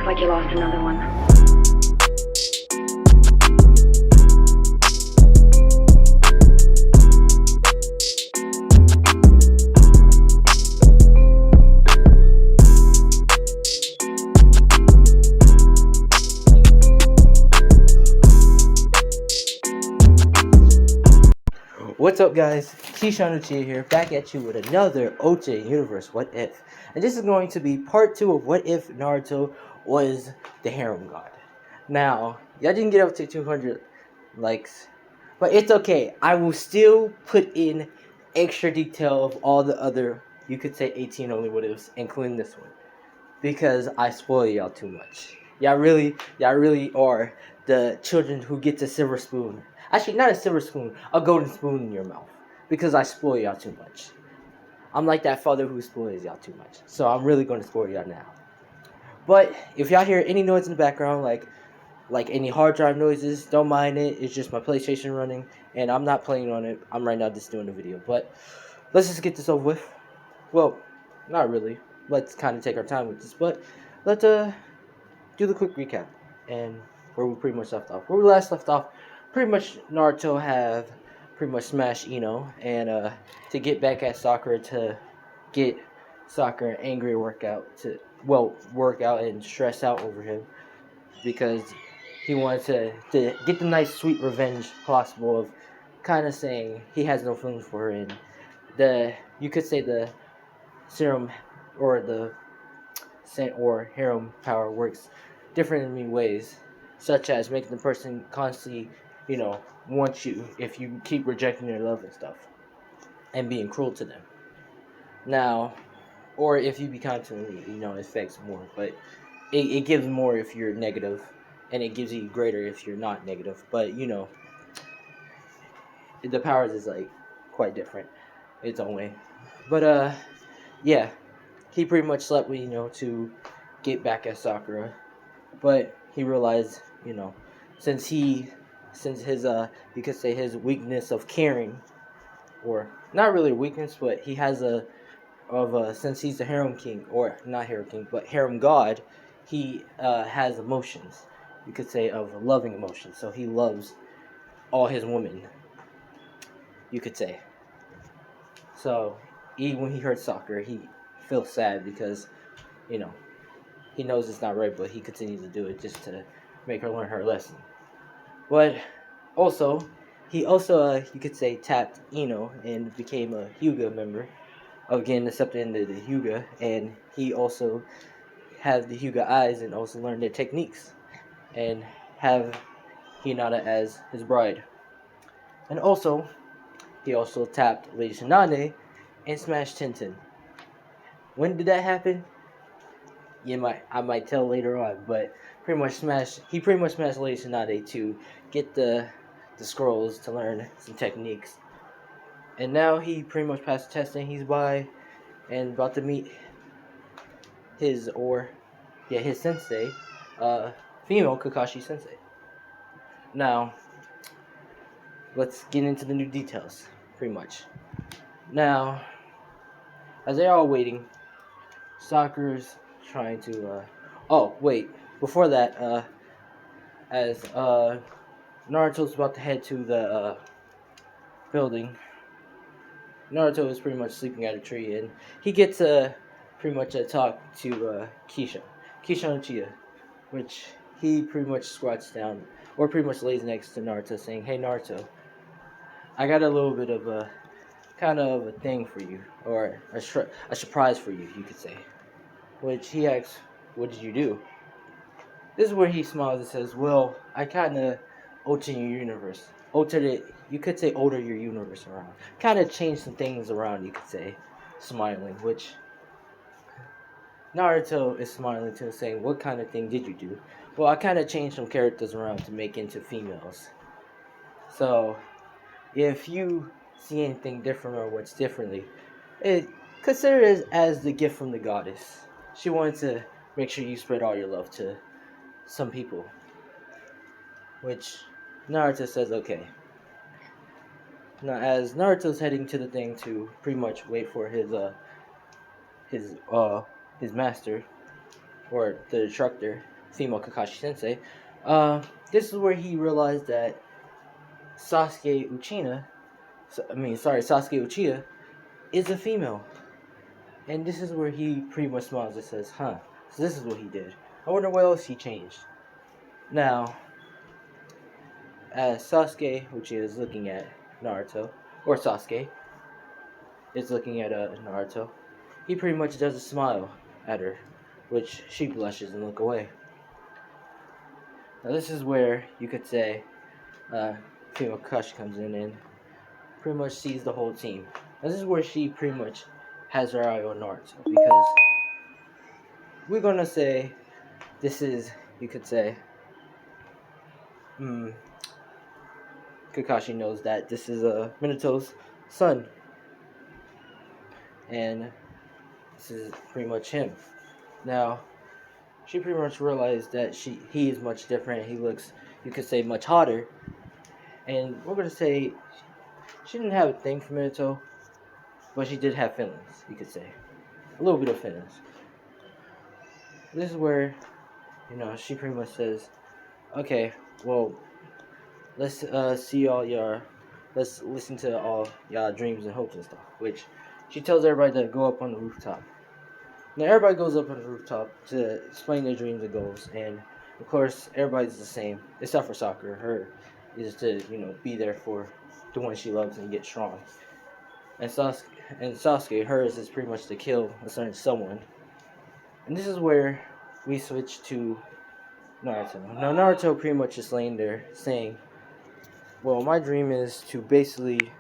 like you lost another one. What's up, guys? Keyshawn Uchiha here, back at you with another Ocha Universe What If. And this is going to be part 2 of What If Naruto was the Harem God. Now, y'all didn't get up to 200 likes, but it's okay. I will still put in extra detail of all the other, you could say 18 only what ifs, including this one. Because I spoil y'all too much. Y'all really are the children who get the silver spoon. Actually, not a silver spoon, a golden spoon in your mouth. Because I spoil y'all too much. I'm like that father who spoils y'all too much. So I'm really going to spoil y'all now. But if y'all hear any noise in the background, like any hard drive noises, don't mind it. It's just my PlayStation running, and I'm not playing on it. I'm right now just doing the video. But let's just get this over with. Well, not really. Let's kind of take our time with this, but let's do the quick recap and where we pretty much left off. Where we last left off, pretty much Naruto have pretty much smashed Ino, and to get back at Sakura to get Sakura angry, work out and stress out over him because he wanted to get the nice sweet revenge possible of kind of saying he has no feelings for her, and you could say the serum or the scent or harem power works different in many ways, such as making the person constantly, want you if you keep rejecting their love and stuff, and being cruel to them. Now, or if you be constantly, it affects more, but it gives more if you're negative, and it gives you greater if you're not negative. But the powers is like quite different, its own way. But yeah. He pretty much slept with, to get back at Sakura. But he realized, since his, you could say his weakness of caring, or not really a weakness, but he has since he's the harem king, or not harem king, but harem god, he has emotions, you could say, of loving emotions. So he loves all his women, you could say. So even when he heard Sakura, he feels sad because, he knows it's not right, but he continues to do it just to make her learn her lesson. But he also, you could say, tapped Ino and became a Hyuga member, again accepted into the Hyuga, and he also had the Hyuga eyes and also learned their techniques, and have Hinata as his bride. And he also tapped Lady Shinade and smashed Tenten. When did that happen? I might tell later on, but he pretty much smashed Lady Tsunade to get the scrolls to learn some techniques. And now he pretty much passed the test, and he's by and about to meet his sensei, female Kakashi sensei. Now, let's get into the new details, pretty much. Now, as they're all waiting, Sakura's trying to before that, as Naruto's about to head to the building, Naruto is pretty much sleeping at a tree, and he gets pretty much a talk to Keisha Uchiha, which he pretty much squats down or pretty much lays next to Naruto, saying, "Hey Naruto, I got a little bit of a kind of a thing for you, or a surprise for you, you could say." Which he asks, "What did you do?" This is where he smiles and says, "Well, I kind of altered your universe. You could say alter your universe around. Kind of changed some things around, you could say," smiling. Which Naruto is smiling too, saying, "What kind of thing did you do?" "Well, I kind of changed some characters around to make into females. So, if you see anything different or what's differently, consider it as the gift from the goddess. She wanted to make sure you spread all your love to some people." Which Naruto says okay. Now, as Naruto's heading to the thing to pretty much wait for his master, or the instructor, female Kakashi Sensei, this is where he realized that Sasuke Uchina, Sasuke Uchiha is a female. And this is where he pretty much smiles and says, huh, so this is what he did. I wonder what else he changed. Now, as Sasuke, which is looking at Naruto, or Sasuke, is looking at Naruto, he pretty much does a smile at her, which she blushes and look away. Now this is where you could say female Kakashi comes in and pretty much sees the whole team. Now this is where she pretty much has her eye on Naruto, because we're gonna say this is, you could say, Kakashi knows that this is Minato's son, and this is pretty much him. Now, she pretty much realized that he is much different. He looks, you could say, much hotter, and we're gonna say she didn't have a thing for Minato, but she did have feelings. You could say a little bit of feelings. This is where, she pretty much says, "Okay, well, let's see all your, let's listen to all y'all dreams and hopes and stuff." Which she tells everybody to go up on the rooftop. Now everybody goes up on the rooftop to explain their dreams and goals, and of course everybody's the same except for Sakura. Her is to be there for the one she loves and get strong. And Sasuke, hers is pretty much to kill a certain someone. And this is where we switch to Naruto. Now Naruto pretty much is laying there saying, well, my dream is to basically,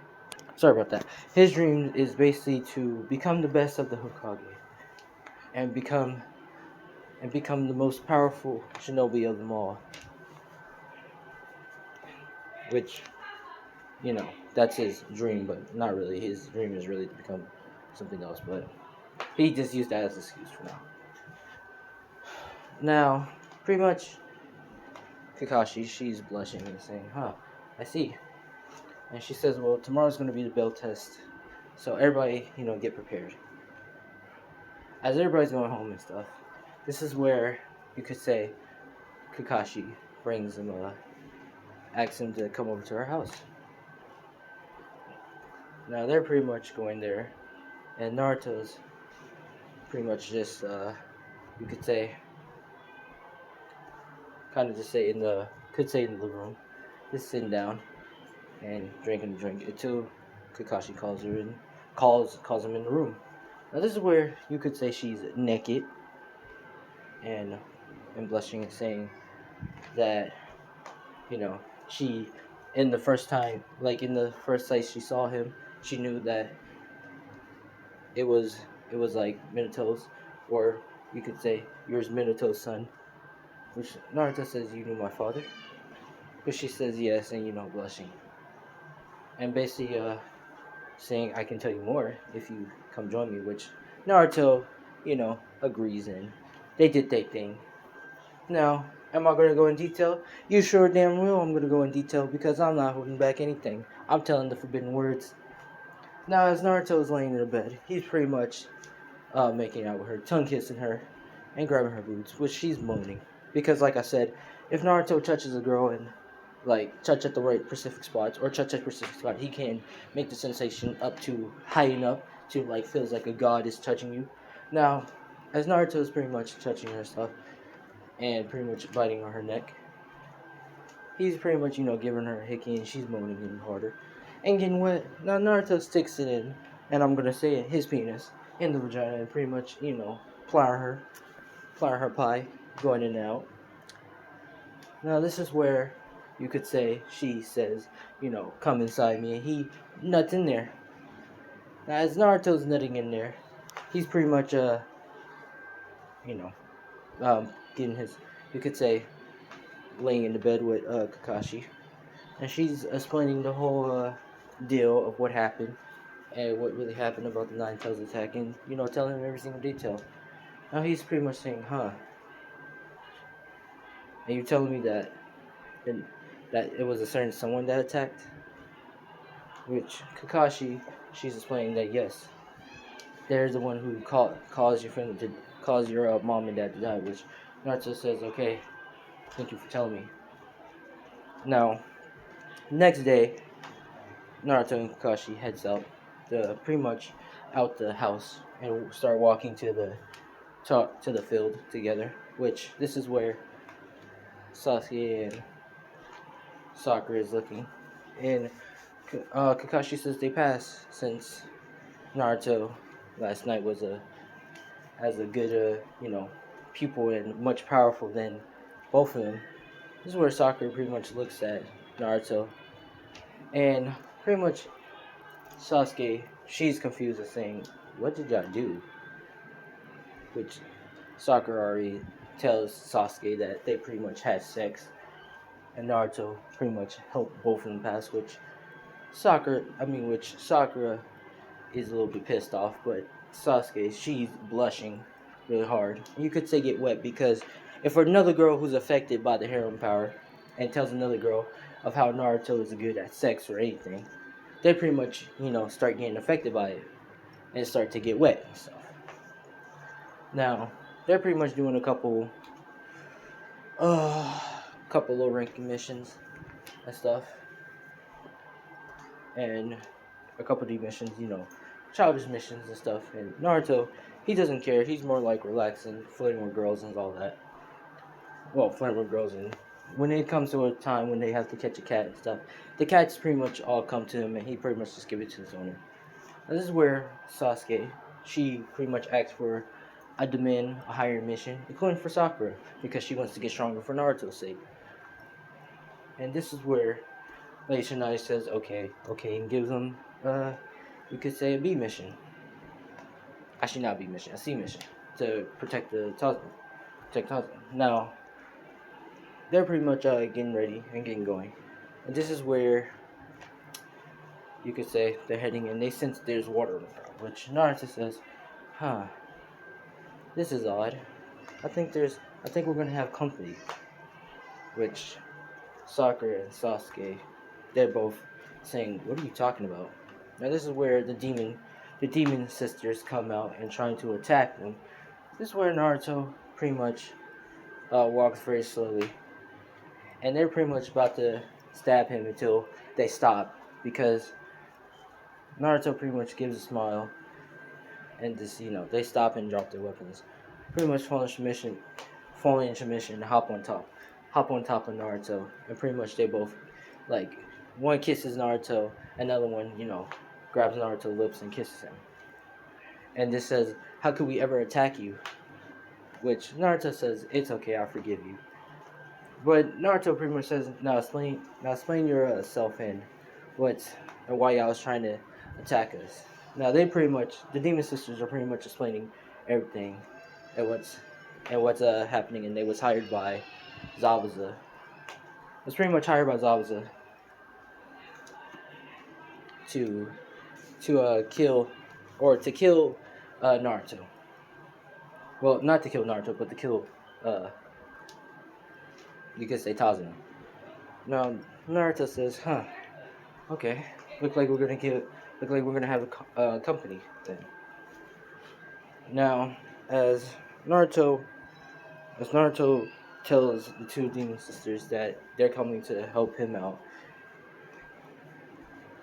sorry about that, his dream is basically to become the best of the Hokage and become the most powerful shinobi of them all. Which, that's his dream, but not really. His dream is really to become something else, but he just used that as an excuse for now. Now, pretty much, Kakashi, she's blushing and saying, huh, I see. And she says, well, tomorrow's going to be the bell test, so everybody, get prepared. As everybody's going home and stuff, this is where you could say Kakashi brings him, asks him to come over to her house. Now they're pretty much going there, and Naruto's pretty much just, you could say, kind of just say in the living room, just sitting down and drinking a drink until Kakashi calls him in the room. Now this is where you could say she's naked and blushing and saying that, she, in the first time, like in the first place she saw him, she knew that it was like Minato's, or you could say yours Minato's son. Which Naruto says, you knew my father? But she says yes, and blushing. And basically saying, I can tell you more if you come join me, which Naruto, agrees in. They did their thing. Now, am I going to go in detail? You sure damn well I'm going to go in detail, because I'm not holding back anything. I'm telling the forbidden words. Now, as Naruto is laying in the bed, he's pretty much making out with her, tongue kissing her, and grabbing her boobs, which she's moaning. Because, like I said, if Naruto touches a girl and, touch at the right specific spots, or touch at a specific spot, he can make the sensation up to high enough to, feels like a god is touching you. Now, as Naruto is pretty much touching her stuff, and pretty much biting on her neck, he's pretty much, giving her a hickey, and she's moaning even harder. And getting wet. Now, Naruto sticks it in, and I'm gonna say it, his penis, in the vagina, and pretty much, plying her pie, going in and out. Now this is where you could say she says, come inside me, and he nuts in there. Now as Naruto's nutting in there, he's pretty much getting his, you could say, laying in the bed with Kakashi, and she's explaining the whole deal of what happened and what really happened about the Nine Tails attack, and telling him every single detail. Now he's pretty much saying, huh? And you're telling me that it was a certain someone that attacked? Which Kakashi, she's explaining that yes, they're the one who caused your family to cause your mom and dad to die. Which Naruto says, okay, thank you for telling me. Now, next day, Naruto and Kakashi heads out, pretty much out the house, and start walking to the field together. Which this is where Sasuke and Sakura is looking, and Kakashi says they pass since Naruto last night was a good pupil and much powerful than both of them. This is where Sakura pretty much looks at Naruto, and pretty much Sasuke, she's confused and saying, "What did y'all do?" Which Sakura already tells Sasuke that they pretty much had sex, and Naruto pretty much helped both of them pass. Which Sakura is a little bit pissed off, but Sasuke, she's blushing really hard. You could say get wet because if another girl who's affected by the harem power and tells another girl of how Naruto is good at sex or anything, they pretty much, start getting affected by it and start to get wet and stuff. Now, they're pretty much doing a couple low ranking missions and stuff. And a couple D missions, childish missions and stuff. And Naruto, he doesn't care. He's more like relaxing, flirting with girls and all that. Well, flirting with girls, and when it comes to a time when they have to catch a cat and stuff, the cats pretty much all come to him, and he pretty much just give it to his owner. This is where Sasuke, she pretty much asks for a demand, a higher mission, including for Sakura, because she wants to get stronger for Naruto's sake. And this is where Lady Shinai says, okay, and gives him, you could say a B mission. Actually, not a B mission, a C mission, to protect Taza. Now, they're pretty much getting ready and getting going. And this is where you could say they're heading in. They sense there's water in the ground, which Naruto says, this is odd. I think we're gonna have company. Which Sakura and Sasuke, they're both saying, what are you talking about? Now this is where the demon sisters come out and trying to attack them. This is where Naruto pretty much walks very slowly. And they're pretty much about to stab him until they stop, because Naruto pretty much gives a smile, and just they stop and drop their weapons. Pretty much fall into mission, and hop on top of Naruto, and pretty much they both, like, one kisses Naruto, another one grabs Naruto's lips and kisses him. And this says, how could we ever attack you? Which Naruto says, it's okay, I'll forgive you. But Naruto pretty much says, now explain yourself and why y'all was trying to attack us. Now the demon sisters are pretty much explaining everything and what's happening, and they was hired by Zabuza. Was pretty much hired by Zabuza to kill Naruto. Well, not to kill Naruto, but to kill you could say Tazuna. Now Naruto says, okay, look like we're gonna have a company then. Now, as Naruto tells the two demon sisters that they're coming to help him out,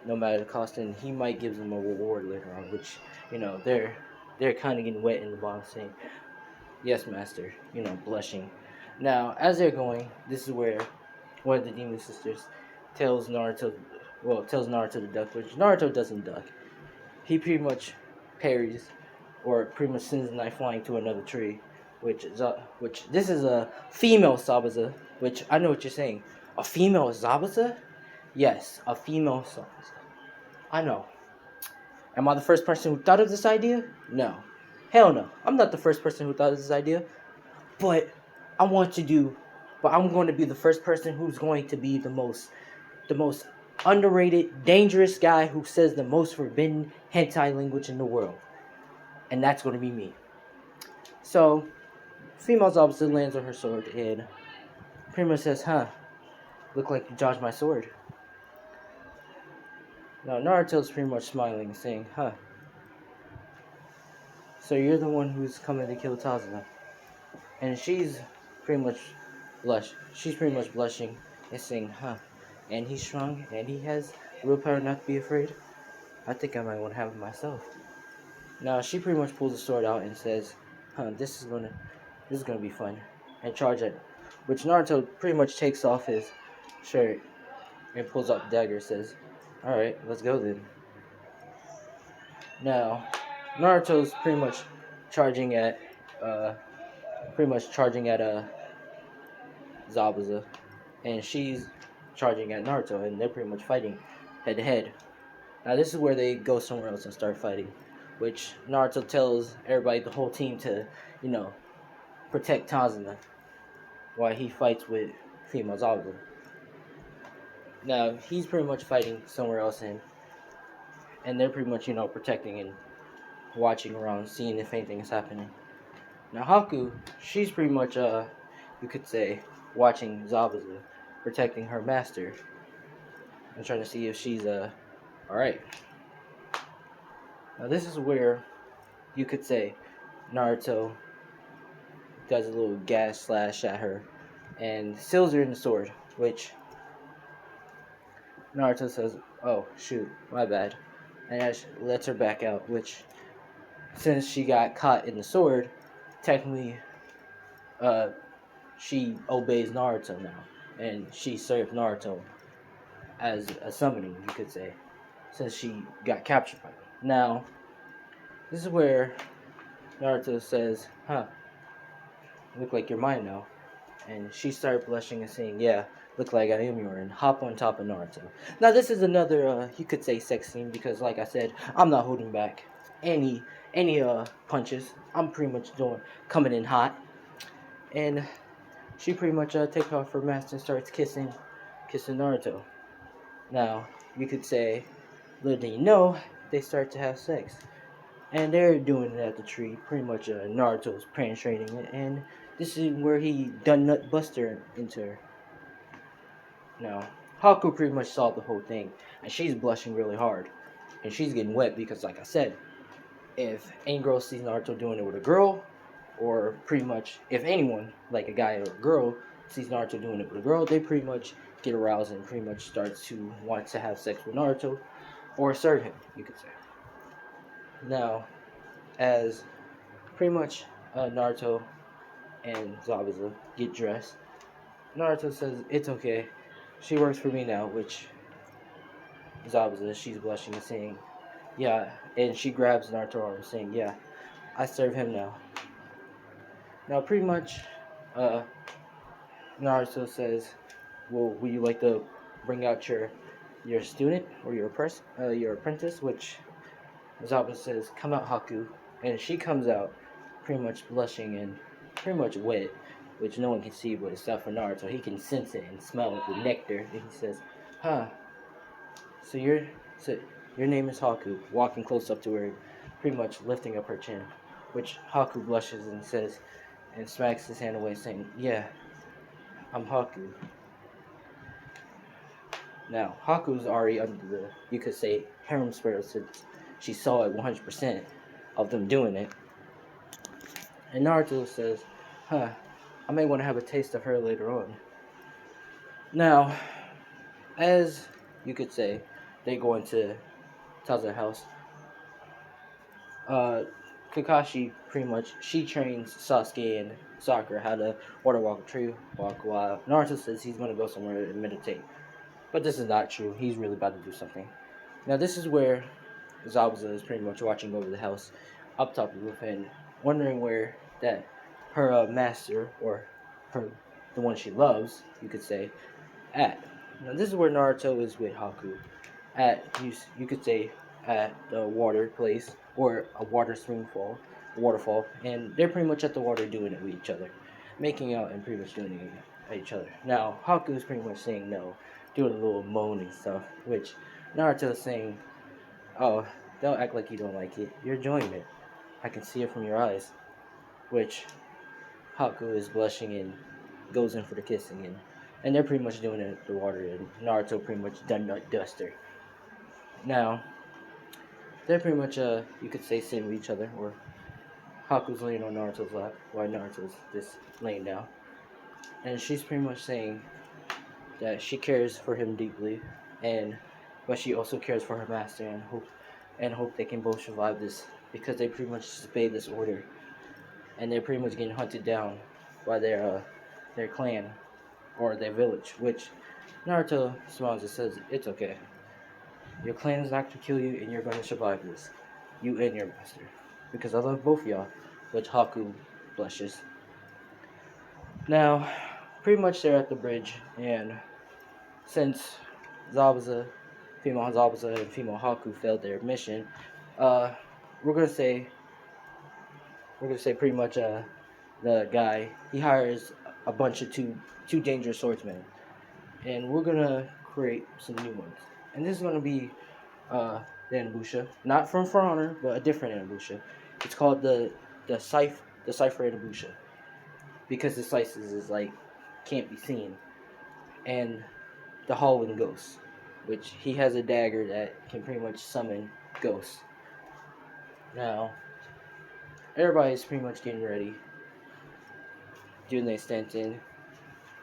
no matter the cost, and he might give them a reward later on, which they're kind of getting wet in the bottom, saying, "Yes, master," blushing. Now, as they're going, this is where one of the demon sisters tells Naruto to duck, which Naruto doesn't duck. He pretty much parries, or pretty much sends the knife flying to another tree, which this is a female Zabuza, which I know what you're saying. A female Zabuza? Yes, a female Zabuza. I know. Am I the first person who thought of this idea? No. Hell no. I'm not the first person who thought of this idea. But I'm going to be the first person who's going to be the most underrated, dangerous guy who says the most forbidden hentai language in the world. And that's going to be me. So, female Zabuza lands on her sword and pretty much says, look like you dodged my sword. Now, Naruto's pretty much smiling, saying, so you're the one who's coming to kill Tazuna. And she's pretty much she's pretty much blushing and saying, huh, and he's strong and he has willpower not to be afraid. I think I might want to have it myself. Now she pretty much pulls the sword out and says, huh, this is gonna be fun. And charge it. Which Naruto pretty much takes off his shirt and pulls out the dagger and says, alright, let's go then. Now, Naruto's charging at pretty much charging at Zabuza, and she's charging at Naruto, and they're pretty much fighting head to head. Now this is where they go somewhere else and start fighting, which Naruto tells everybody, the whole team, to, you know, protect Tazuna while he fights with female Zabuza. Now he's pretty much fighting somewhere else, and they're pretty much, you know, protecting and watching around, seeing if anything is happening. Now Haku, she's pretty much you could say, watching Zabuza, protecting her master, and trying to see if she's alright. Now this is where you could say Naruto does a little gas slash at her and seals her in the sword, which Naruto says, oh shoot, my bad, and lets her back out, which, since she got caught in the sword, technically she obeys Naruto now, and she served Naruto as a summoning, you could say, since she got captured by him. Now, this is where Naruto says, huh, look like you're mine now. And she started blushing and saying, yeah, look like I am yours, and hop on top of Naruto. Now, this is another, you could say, sex scene, because, like I said, I'm not holding back any punches. I'm pretty much coming in hot. And she pretty much takes off her mask and starts kissing Naruto. Now, you could say, little do you know, they start to have sex. And they're doing it at the tree. Pretty much Naruto's penetrating it. And this is where he done nut buster into her. Now, Haku pretty much saw the whole thing. And she's blushing really hard. And she's getting wet because, like I said, if any girl sees Naruto doing it with a girl, or pretty much if anyone, like a guy or a girl, sees Naruto doing it with a girl, they pretty much get aroused and pretty much start to want to have sex with Naruto, or serve him, you could say. Now, as pretty much Naruto and Zabuza get dressed, Naruto says, it's okay, she works for me now, which Zabuza, she's blushing and saying, yeah, and she grabs Naruto's arm saying, yeah, I serve him now. Now, pretty much, Naruto says, well, would you like to bring out your student or your apprentice? Which Zabuza says, come out, Haku. And she comes out pretty much blushing and pretty much wet, which no one can see but except for Naruto. He can sense it and smell it, the nectar. And he says, huh, so your name is Haku, walking close up to her, pretty much lifting up her chin, which Haku blushes and says, and smacks his hand away, saying, yeah, I'm Haku. Now, Haku's already under the, you could say, harem spell, since she saw it 100% of them doing it. And Naruto says, huh, I may want to have a taste of her later on. Now, as you could say, they go into Taza's house. Kakashi, pretty much, she trains Sasuke and Sakura how to water walk a tree walk, while Naruto says he's going to go somewhere and meditate. But this is not true. He's really about to do something. Now, this is where Zabuza is pretty much watching over the house, up top of the roof, and wondering where that her master, or the one she loves, you could say, at. Now, this is where Naruto is with Haku at, you could say, at the water place, or a waterfall, and they're pretty much at the water doing it with each other, making out and pretty much doing it at each other. Now, Haku is pretty much saying no, doing a little moaning stuff, which Naruto is saying, oh, don't act like you don't like it, you're enjoying it, I can see it from your eyes, which Haku is blushing and goes in for the kissing, and they're pretty much doing it at the water, and Naruto pretty much done nut duster. Now, they're pretty much, you could say, sitting with each other, or Haku's laying on Naruto's lap, while Naruto's just laying down. and she's pretty much saying that she cares for him deeply, and but she also cares for her master and hope they can both survive this because they pretty much disobeyed this order, and they're pretty much getting hunted down by their clan or their village. Which Naruto smiles and says, "It's okay. Your clan is not gonna kill you, and you're gonna survive this. You and your master, because I love both of y'all." Which Haku blushes. Now, pretty much they're at the bridge, and since Zabuza, female Zabuza and female Haku failed their mission, uh, we're gonna say pretty much the guy he hires a bunch of two dangerous swordsmen, and we're gonna create some new ones. And this is gonna be the Anabusha, not from For Honor, but a different Anabusha. It's called the Cipher Anabusha because the slices is like can't be seen, and the Howling Ghost, which he has a dagger that can pretty much summon ghosts. Now, everybody's pretty much getting ready, doing their stint in.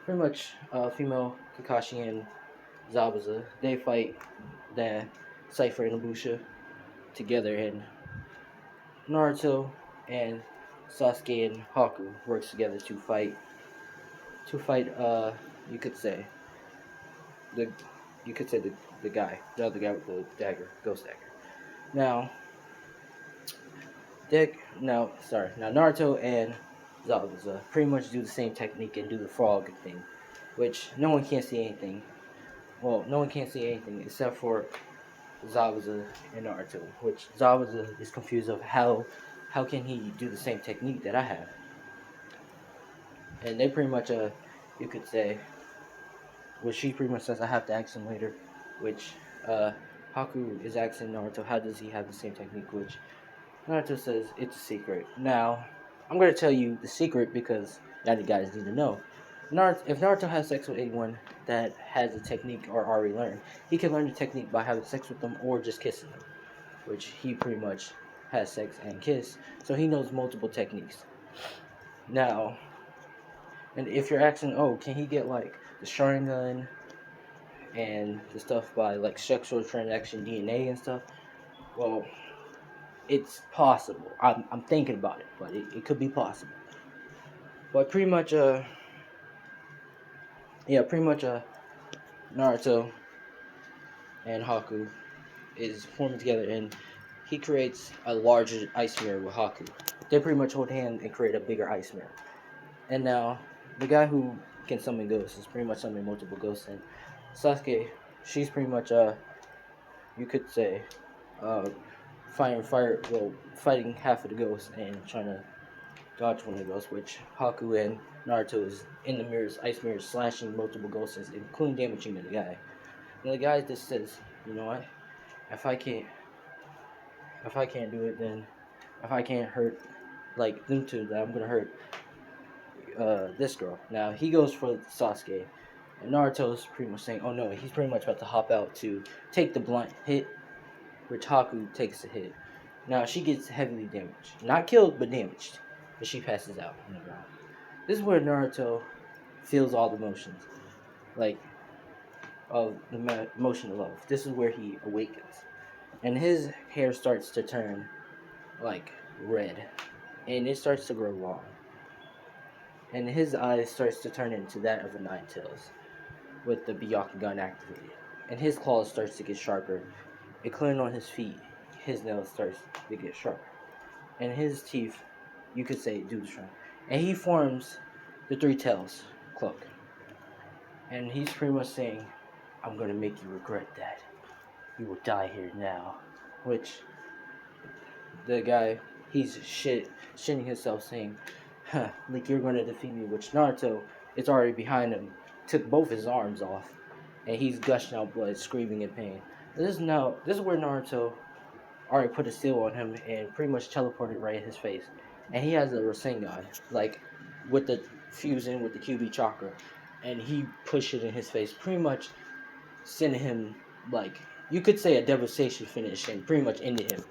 Pretty much, female Kakashi and Zabuza, they fight the Cipher and Abusha together, and Naruto and Sasuke and Haku works together to fight. You could say the the other guy with the dagger, ghost dagger. Now, now Naruto and Zabuza pretty much do the same technique and do the frog thing, which no one can't see anything. Well, no one can't see anything except for Zabuza and Naruto, which Zabuza is confused of how can he do the same technique that I have. And they pretty much you could say, which she pretty much says I have to ask him later, which Haku is asking Naruto how does he have the same technique, which Naruto says it's a secret. Now, I'm going to tell you the secret because now you guys need to know. If Naruto has sex with anyone that has a technique or already learned, he can learn the technique by having sex with them or just kissing them, which he pretty much has sex and kiss, so he knows multiple techniques. Now, and if you're asking, oh, can he get like the Sharingan and the stuff by like sexual transaction DNA and stuff? Well, it's possible. I'm thinking about it, but it could be possible. But pretty much, Naruto and Haku is forming together, and he creates a larger ice mirror with Haku. They pretty much hold hands and create a bigger ice mirror. And now, the guy who can summon ghosts is pretty much summoning multiple ghosts, and Sasuke, she's pretty much, you could say, fighting half of the ghosts and trying to dodge one of the ghosts, which Haku and Naruto is in the mirrors, ice mirrors, slashing multiple ghosts, including damaging the guy. And the guy just says, you know what? If I can't do it, then if I can't hurt like them two, then I'm gonna hurt this girl. Now he goes for Sasuke, and Naruto's pretty much saying, oh no, he's pretty much about to hop out to take the blunt hit, which Haku takes the hit. Now she gets heavily damaged, not killed but damaged, but she passes out on the ground. This is where Naruto feels all the emotions, like of the emotion of love. This is where he awakens, and his hair starts to turn like red, and it starts to grow long, and his eyes starts to turn into that of a Nine-Tails, with the Byakugan activated, and his claws starts to get sharper, including on his feet. His nails starts to get sharper, and his teeth, you could say, do the same. And he forms the Three Tails cloak, and he's pretty much saying, "I'm gonna make you regret that. You will die here now." Which the guy, he's shitting himself, saying, "Huh, like you're gonna defeat me." Which Naruto is already behind him, took both his arms off, and he's gushing out blood, screaming in pain. This is where Naruto already put a seal on him and pretty much teleported right in his face. And he has a Rasengan, like with the fusion with the QB chakra, and he pushed it in his face, pretty much sending him like you could say a devastation finish and pretty much ended him.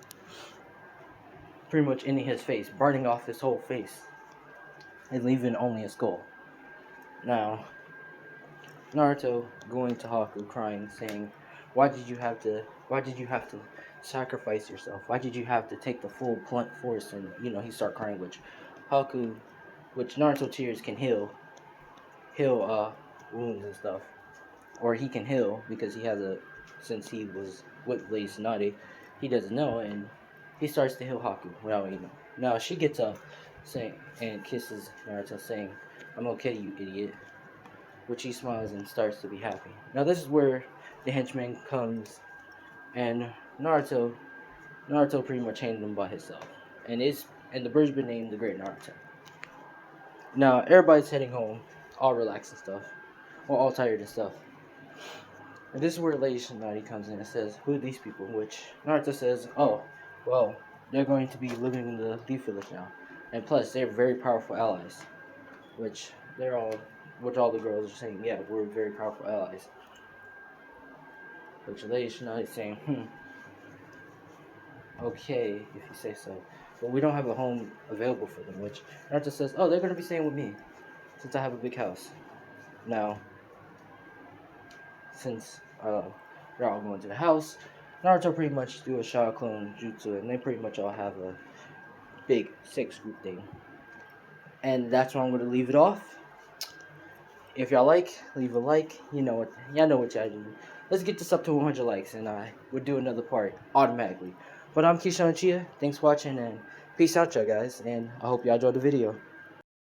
Pretty much ending his face, burning off his whole face, and leaving only a skull. Now, Naruto going to Haku crying, saying, why did you have to sacrifice yourself? Why did you have to take the full blunt force?" And, he start crying, Haku, which Naruto tears can heal wounds and stuff. Or he can heal because since he was with Lady Tsunade, he doesn't know, and he starts to heal Haku without Now she gets up saying and kisses Naruto, saying, "I'm okay, you idiot," which he smiles and starts to be happy. Now this is where the henchman comes, and Naruto pretty much handled him by himself, and the bird's been named the Great Naruto. Now everybody's heading home, all relaxed and stuff, all tired and stuff. And this is where Lady Tsunade comes in and says, "Who are these people?" Which Naruto says, "Oh, well, they're going to be living in the Leaf Village now, and plus they're very powerful allies." Which which all the girls are saying, "Yeah, we're very powerful allies." Which Lady Tsunade is saying, "Okay, if you say so, but we don't have a home available for them." Which Naruto says, "Oh, they're going to be staying with me, since I have a big house." Now, since they're all going to the house, Naruto pretty much do a Shadow Clone Jutsu, and they pretty much all have a big 6 group thing. And that's where I'm going to leave it off. If y'all leave a like. Y'all know what y'all do. Let's get this up to 100 likes, and I would do another part automatically. But I'm Keyshawn Chia. Thanks for watching, and peace out, y'all guys. And I hope y'all enjoyed the video.